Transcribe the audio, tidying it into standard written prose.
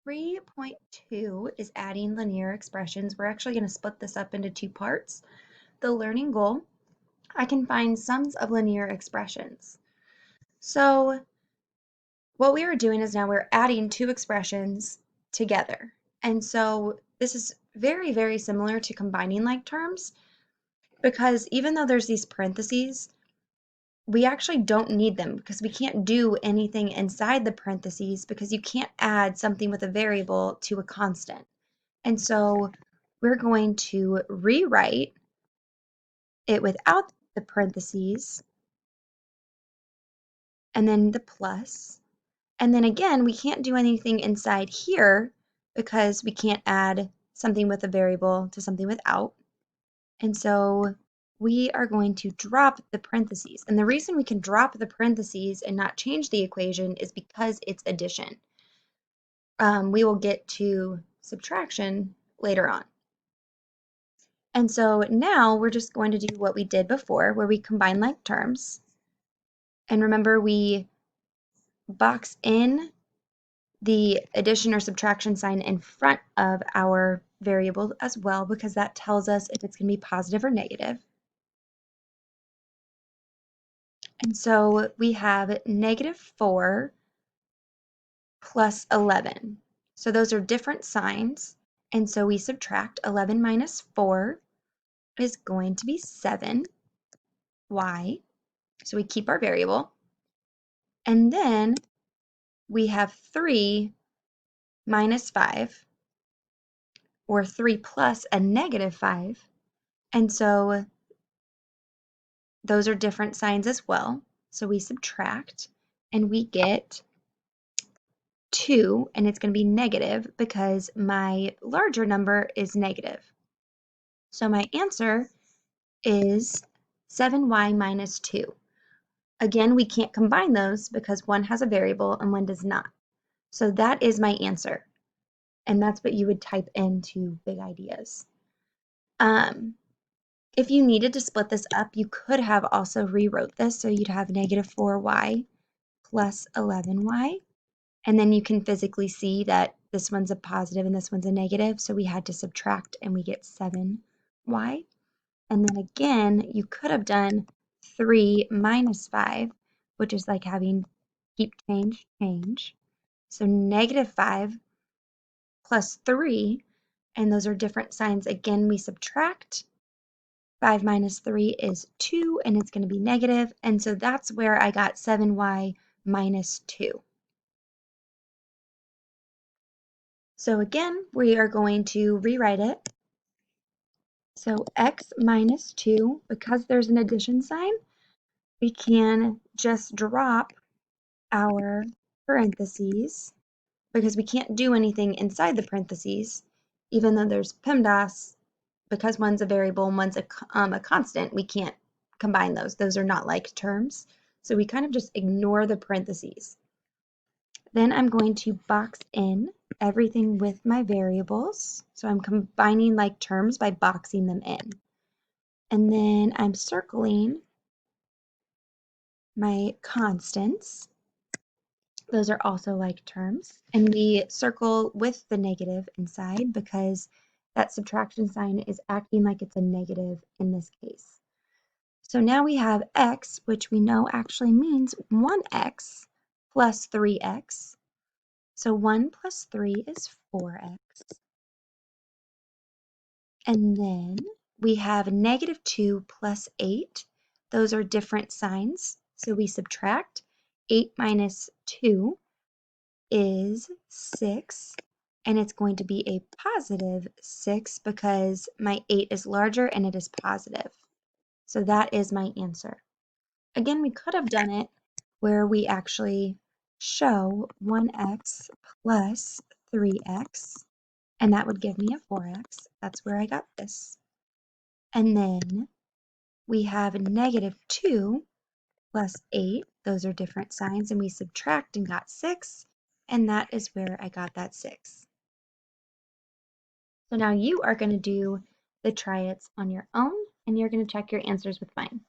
3.2 is adding linear expressions. We're actually going to split this up into two parts. The learning goal, I can find sums of linear expressions. So what we are doing is now we're adding two expressions together. And so this is very, very similar to combining like terms because even though there's these parentheses, we actually don't need them because we can't do anything inside the parentheses because you can't add something with a variable to a constant. And so we're going to rewrite it without the parentheses and then the plus. And then again, we can't do anything inside here because we can't add something with a variable to something without. And so we are going to drop the parentheses. And the reason we can drop the parentheses and not change the equation is because it's addition. We will get to subtraction later on. And so now we're just going to do what we did before, where we combine like terms. And remember, we box in the addition or subtraction sign in front of our variable as well, because that tells us if it's going to be positive or negative. And so we have -4 plus 11. So those are different signs. And so we subtract 11 minus 4 is going to be 7y. So we keep our variable. And then we have 3 minus 5, or 3 plus a -5. And so those are different signs as well. So we subtract and we get 2, and it's going to be negative because my larger number is negative. So my answer is 7y minus 2. Again, we can't combine those because one has a variable and one does not. So that is my answer. And that's what you would type into Big Ideas. If you needed to split this up, you could have also rewrote this. So you'd have -4y plus 11y. And then you can physically see that this one's a positive and this one's a negative. So we had to subtract and we get 7y. And then again, you could have done 3 minus 5, which is like having keep, change, change. So -5 plus 3, and those are different signs. Again, we subtract. 5 minus 3 is 2, and it's going to be negative. And so that's where I got 7y minus 2. So again, we are going to rewrite it. So x minus 2, because there's an addition sign, we can just drop our parentheses because we can't do anything inside the parentheses, even though there's PEMDAS, because one's a variable and one's a constant, we can't combine those. Those are not like terms. So we kind of just ignore the parentheses. Then I'm going to box in everything with my variables. So I'm combining like terms by boxing them in. And then I'm circling my constants. Those are also like terms. And we circle with the negative inside because that subtraction sign is acting like it's a negative in this case. So now we have x, which we know actually means 1x plus 3x. So 1 plus 3 is 4x. And then we have -2 plus 8. Those are different signs. So we subtract. 8 minus 2 is 6. And it's going to be a positive 6 because my 8 is larger and it is positive. So that is my answer. Again, we could have done it where we actually show 1x plus 3x, and that would give me a 4x. That's where I got this. And then we have -2 plus 8. Those are different signs, and we subtract and got 6, and that is where I got that 6. So now you are going to do the try-its on your own, and you're going to check your answers with mine.